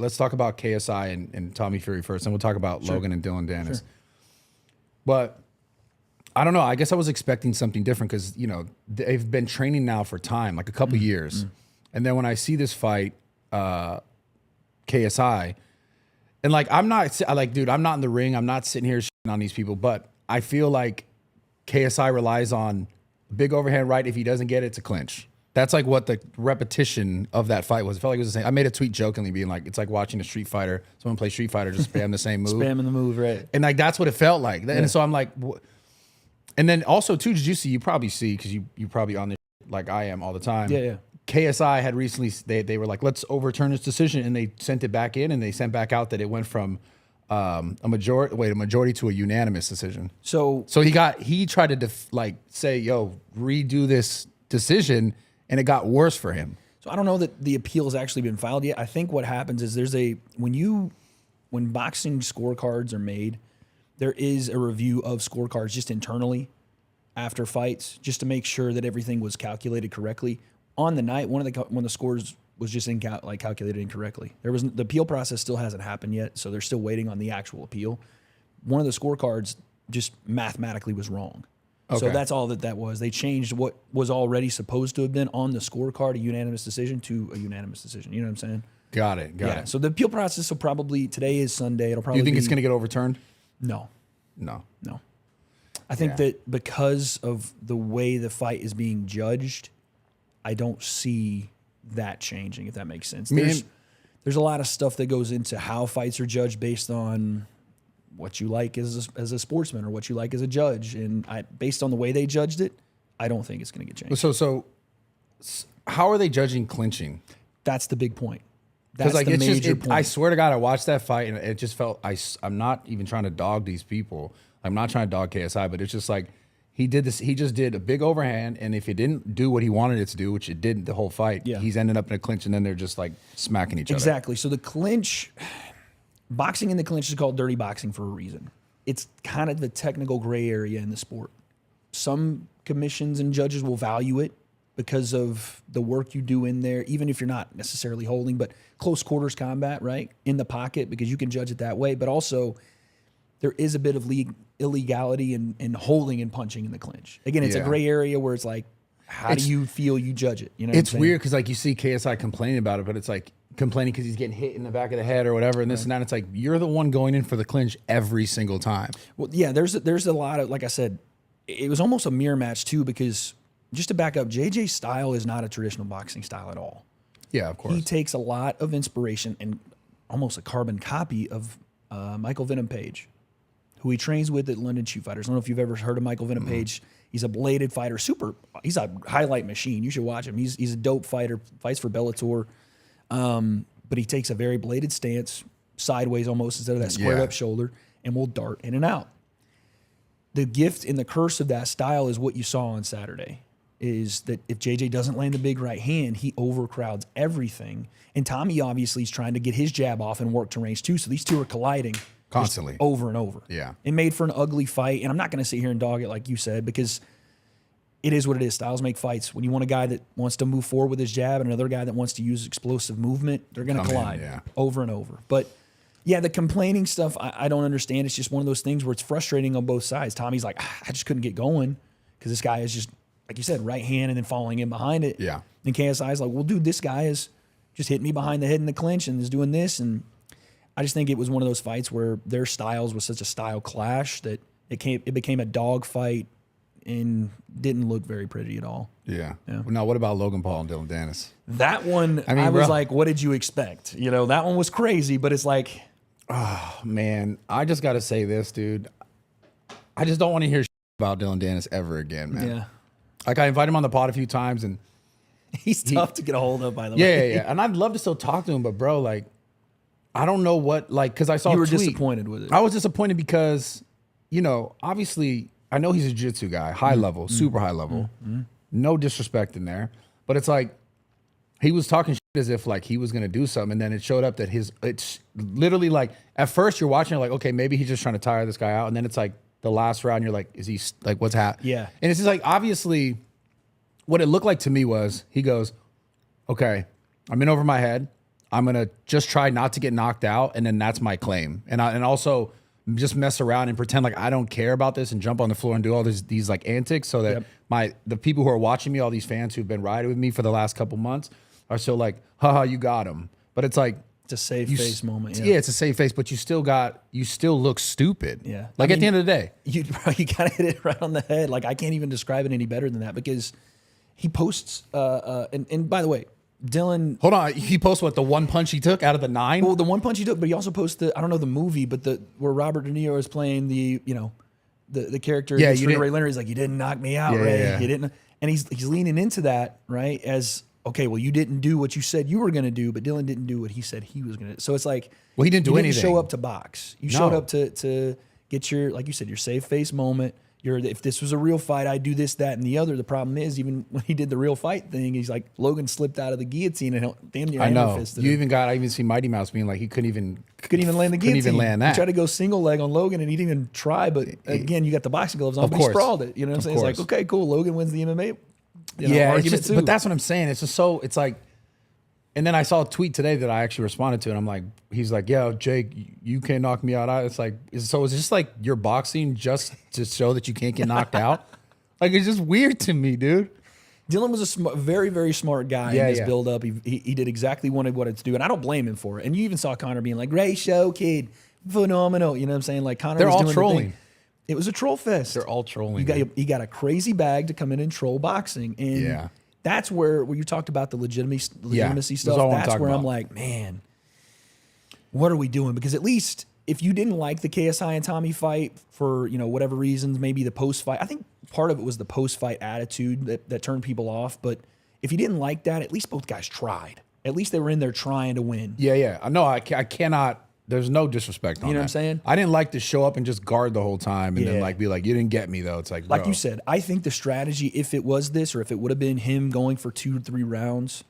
let's talk about KSI and Tommy Fury first, and we'll talk about Logan and Dillon Danis. Sure. But I don't know. I guess I was expecting something different because, you know, they've been training now for time, like a couple years. And then when I see this fight, KSI, and like, I'm not like, dude, I'm not in the ring. I'm not sitting here shitting on these people, but I feel like KSI relies on big overhand right. If he doesn't get it, it's a clinch. That's like what the repetition of that fight was. It felt like it was the same. I made a tweet jokingly being like, it's like watching a Street Fighter. Someone play Street Fighter, just spam the same move. Spamming the move, right. And like, that's what it felt like. And so I'm like, and then also too, jiu-jitsu, you probably see, because you probably on this like I am all the time. Yeah. KSI had recently, they were like, let's overturn this decision. And they sent it back in and they sent back out that it went from a majority to a unanimous decision. So he tried to like say, yo, redo this decision, and it got worse for him. So I don't know that the appeal has actually been filed yet. I think what happens is when boxing scorecards are made, there is a review of scorecards just internally after fights, just to make sure that everything was calculated correctly. On the night, when the scores was just calculated incorrectly. The appeal process still hasn't happened yet, so they're still waiting on the actual appeal. One of the scorecards just mathematically was wrong. Okay. So that's all that was. They changed what was already supposed to have been on the scorecard, a unanimous decision, to a unanimous decision. You know what I'm saying? Got it. So the appeal process will probably, today is Sunday. It'll probably You think it's going to get overturned? No. I think Yeah. that because of the way the fight is being judged, I don't see that changing, if that makes sense. There's a lot of stuff that goes into how fights are judged based on what you like as a sportsman or what you like as a judge. And based on the way they judged it, I don't think it's going to get changed. So how are they judging clinching? That's the big point. That's like, the major point. I swear to God, I watched that fight and it just felt, I'm not even trying to dog these people. I'm not trying to dog KSI, but it's just like, he just did a big overhand, and if it didn't do what he wanted it to do, which it didn't the whole fight, he's ended up in a clinch, and then they're just like smacking each other. Exactly. So the clinch, boxing in the clinch is called dirty boxing for a reason. It's kind of the technical gray area in the sport. Some commissions and judges will value it because of the work you do in there, even if you're not necessarily holding, but close quarters combat, right? In the pocket, because you can judge it that way. But also, there is a bit of illegality in holding and punching in the clinch. Again, it's a gray area where it's like, how do you feel you judge it? You know, it's weird because like you see KSI complaining about it, but it's like complaining because he's getting hit in the back of the head or whatever, and this and that. It's like, you're the one going in for the clinch every single time. Well, yeah, there's a lot of, like I said, it was almost a mirror match too, because just to back up, JJ's style is not a traditional boxing style at all. Yeah, of course. He takes a lot of inspiration and almost a carbon copy of Michael Venom Page, who he trains with at London Shoot Fighters. I don't know if you've ever heard of Michael Venom Page. He's a bladed fighter, he's a highlight machine. You should watch him. He's a dope fighter, fights for Bellator. But he takes a very bladed stance, sideways almost, instead of that squared up shoulder, and will dart in and out. The gift and the curse of that style is what you saw on Saturday, is that if JJ doesn't land the big right hand, he overcrowds everything. And Tommy obviously is trying to get his jab off and work to range too, so these two are colliding constantly, over and over. Yeah. It made for an ugly fight, and I'm not going to sit here and dog it like you said, because it is what it is. Styles make fights. When you want a guy that wants to move forward with his jab and another guy that wants to use explosive movement, they're going to collide over and over. But yeah, the complaining stuff, I don't understand. It's just one of those things where it's frustrating on both sides. Tommy's like, I just couldn't get going because this guy is just, like you said, right hand and then falling in behind it. Yeah. And KSI's like, well, dude, this guy is just hitting me behind the head in the clinch and is doing this. And I just think it was one of those fights where their styles was such a style clash that it became a dog fight and didn't look very pretty at all. Yeah. Well, now, what about Logan Paul and Dillon Danis? That one, I was like, what did you expect? You know, that one was crazy, but it's like, oh, man, I just got to say this, dude. I just don't want to hear about Dillon Danis ever again, man. Yeah. Like, I invited him on the pod a few times, and he's tough to get a hold of, by the way. Yeah. And I'd love to still talk to him, but, bro, like, I don't know what, like, because I saw you were disappointed with it. I was disappointed because, you know, obviously, I know he's a jiu-jitsu guy, high level, super high level. No disrespect in there. But it's like, he was talking shit as if, like, he was going to do something, and then it showed up that it's literally, like, at first you're watching, you're like, okay, maybe he's just trying to tire this guy out, and then it's like, the last round, you're like, is he, like, what's happening? Yeah. And it's just like, obviously, what it looked like to me was, he goes, okay, I'm in over my head. I'm going to just try not to get knocked out. And then that's my claim. And also just mess around and pretend like I don't care about this and jump on the floor and do all these like antics so that the people who are watching me, all these fans who've been riding with me for the last couple months are still like, haha, you got him. But it's like, it's a safe face moment. Yeah, it's a safe face, but you still look stupid. Yeah. Like, at the end of the day. You kind of hit it right on the head. Like, I can't even describe it any better than that, because he posts, and by the way, Dillon. Hold on. He posts what, the one punch he took out of the 9? Well, the one punch he took, but he also posts I don't know the movie, but where Robert De Niro is playing the character. Yeah, Ray Leonard. He's like, you didn't knock me out, Ray. Yeah. You didn't. And he's leaning into that, right? As, okay, well, you didn't do what you said you were going to do, but Dillon didn't do what he said he was going to do. So it's like, well, he didn't do anything. You didn't show up to box. You showed up to get your, like you said, your safe face moment. If this was a real fight, I'd do this, that, and the other. The problem is, even when he did the real fight thing, he's like, Logan slipped out of the guillotine and damn near hammer-fisted him. I even see Mighty Mouse being like, he couldn't even land the guillotine. Couldn't even land that. He tried to go single leg on Logan and he didn't even try. But again, you got the boxing gloves on, but he sprawled it. You know what I'm saying? It's like, okay, cool. Logan wins the MMA. Argument too. But that's what I'm saying. It's just so, it's like, and then I saw a tweet today that I actually responded to, and I'm like, he's like, yeah, Jake, you can't knock me out. It's like, so is this like you're boxing just to show that you can't get knocked out? Like, it's just weird to me, dude. Dillon was a very, very smart guy in his build-up. He did exactly what he wanted to do, and I don't blame him for it. And you even saw Conor being like, great show, kid, phenomenal. You know what I'm saying? Like, Conor They're was all doing trolling. It was a troll fest. They're all trolling. You got a crazy bag to come in and troll boxing. And that's where you talked about the legitimacy stuff. That's where I'm like, man, what are we doing? Because at least if you didn't like the KSI and Tommy fight for whatever reasons, maybe the post-fight, I think part of it was the post-fight attitude that turned people off. But if you didn't like that, at least both guys tried. At least they were in there trying to win. Yeah. No, I cannot. There's no disrespect on that. You know what I'm saying? I didn't like to show up and just guard the whole time and then like be like, you didn't get me though. It's like, you said, I think the strategy, if it was this, or if it would have been him going for 2 or 3 rounds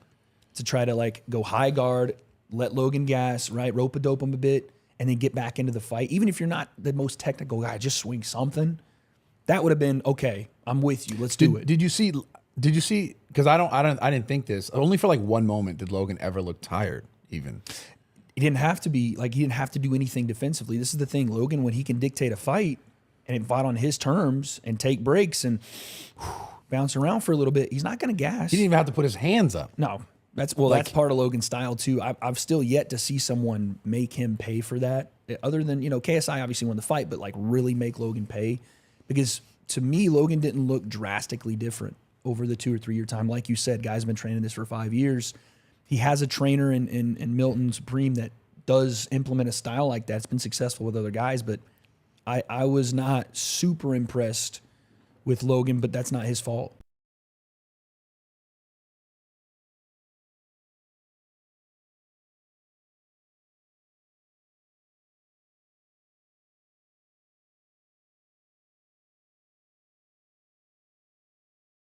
to try to like go high guard, let Logan gas, right, rope-a-dope him a bit, and then get back into the fight. Even if you're not the most technical guy, just swing something. That would have been, okay, I'm with you. Let's do it. Did you see? Because I didn't think this. Only for like one moment did Logan ever look tired. Even he didn't have to be like he didn't have to do anything defensively. This is the thing, Logan. When he can dictate a fight and fight on his terms and take breaks and bounce around for a little bit, he's not going to gas. He didn't even have to put his hands up. No, that's part of Logan's style too. I've still yet to see someone make him pay for that. Other than KSI obviously won the fight, but like really make Logan pay. Because to me, Logan didn't look drastically different over the 2 or 3 year time. Like you said, guys have been training this for 5 years. He has a trainer in Milton Supreme that does implement a style like that. It's been successful with other guys, but I was not super impressed with Logan, but that's not his fault.